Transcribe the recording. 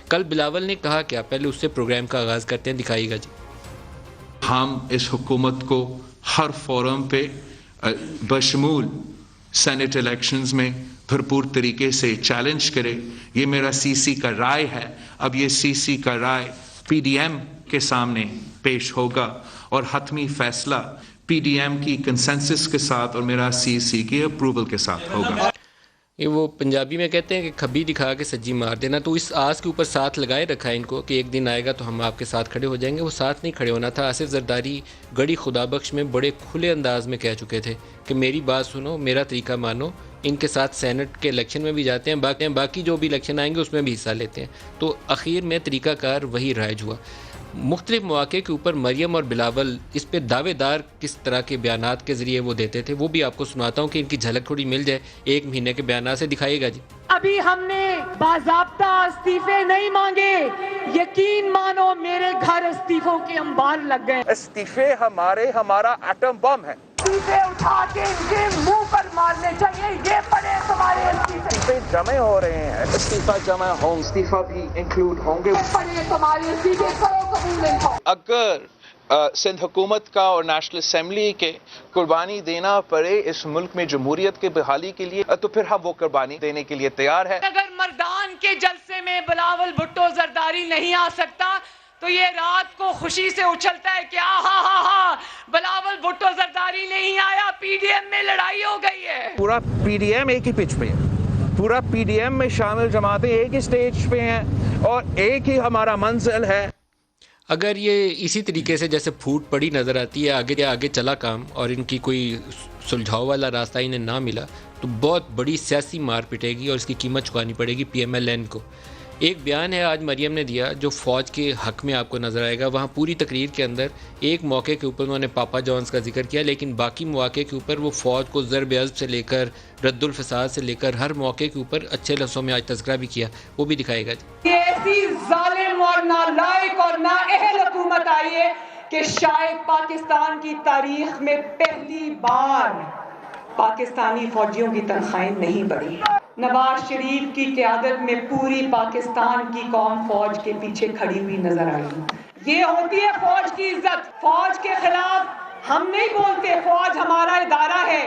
کل بلاول نے کہا کیا، پہلے اس سے پروگرام کا آغاز کرتے ہیں، دکھائیے گا جی۔ ہم اس حکومت کو ہر فورم پہ بشمول سینٹ الیکشنز میں بھرپور طریقے سے چیلنج کرے۔ یہ میرا سی سی کا رائے ہے۔ اب یہ سی سی کا رائے پی ڈی ایم کے سامنے پیش ہوگا اور حتمی فیصلہ پی ڈی ایم کی کنسنسس کے ساتھ اور میرا سی سی کی اپروول کے ساتھ ہوگا۔ یہ وہ پنجابی میں کہتے ہیں کہ کھبی دکھا کے سجی مار دینا، تو اس آس کے اوپر ساتھ لگائے رکھا ہے ان کو کہ ایک دن آئے گا تو ہم آپ کے ساتھ کھڑے ہو جائیں گے۔ وہ ساتھ نہیں کھڑے ہونا تھا۔ آصف زرداری گڑھی خدا بخش میں بڑے کھلے انداز میں کہہ چکے تھے کہ میری بات سنو، میرا طریقہ مانو۔ ان کے ساتھ سینٹ کے الیکشن میں بھی جاتے ہیں، باقی جو بھی الیکشن آئیں گے اس میں بھی حصہ لیتے ہیں۔ تو اخیر میں طریقہ کار وہی رائج ہوا۔ مختلف مواقع کے اوپر مریم اور بلاول اس پہ دعوے دار کس طرح کے بیانات کے ذریعے وہ دیتے تھے، وہ بھی آپ کو سناتا ہوں کہ ان کی جھلک تھوڑی مل جائے ایک مہینے کے بیانات سے۔ دکھائیے گا جی۔ ابھی ہم نے باضابطہ استعفے نہیں مانگے، یقین مانو میرے گھر استعفوں کے انبار لگ گئے۔ استعفے ہمارا ایٹم بم ہے۔ استعفے اٹھا کے ان کے منہ پر مارنے چاہیے۔ یہ پڑے تمہارے استعفے جمع ہو رہے ہیں، استعفا جمع ہوں، استعفا بھی انکلوڈ ہوں گے۔ پڑے تمہارے استعفے، کرو قبول نہیں کرو۔ اگر سندھ حکومت کا اور نیشنل اسمبلی کے قربانی دینا پڑے اس ملک میں جمہوریت کی بحالی کے لیے، تو پھر ہم وہ قربانی دینے کے لیے تیار ہے۔ اگر مردان کے جلسے میں بلاول بھٹو زرداری نہیں آ سکتا تو یہ رات کو خوشی سے اچھلتا ہے کہ ہاں بلاول بھٹو زرداری نہیں آیا، پی ڈی ایم میں لڑائی ہو گئی ہے۔ پورا پی ڈی ایم ایک ہی پچ پہ ہے، پورا پی ڈی ایم میں شامل جماعتیں ایک ہی سٹیج پہ ہیں اور ایک ہی ہمارا منزل ہے۔ اگر یہ اسی طریقے سے جیسے پھوٹ پڑی نظر آتی ہے، آگے چلا کام اور ان کی کوئی سلجھاؤ والا راستہ انہیں نہ ملا تو بہت بڑی سیاسی مار پٹے گی اور اس کی قیمت چکانی پڑے گی پی ایم ایل این کو۔ ایک بیان ہے آج مریم نے دیا جو فوج کے حق میں آپ کو نظر آئے گا۔ وہاں پوری تقریر کے اندر ایک موقع کے اوپر انہوں نے پاپا جونز کا ذکر کیا، لیکن باقی مواقع کے اوپر وہ فوج کو ضرب عضب سے لے کر رد الفساد سے لے کر ہر موقع کے اوپر اچھے لفظوں میں آج تذکرہ بھی کیا، وہ بھی دکھائے گا جی۔ یہ ایسی ظالم اور نالائق اور نااہل حکومت آئی ہے کہ شاید پاکستان کی تاریخ میں پہلی بار پاکستانی فوجیوں کی تنخواہیں نہیں بڑھی۔ نواز شریف کی قیادت میں پوری پاکستان کی قوم فوج کے پیچھے کھڑی ہوئی نظر آئی۔ یہ ہوتی ہے فوج کی عزت۔ فوج کے خلاف ہم نہیں بولتے، فوج ہمارا ادارہ ہے۔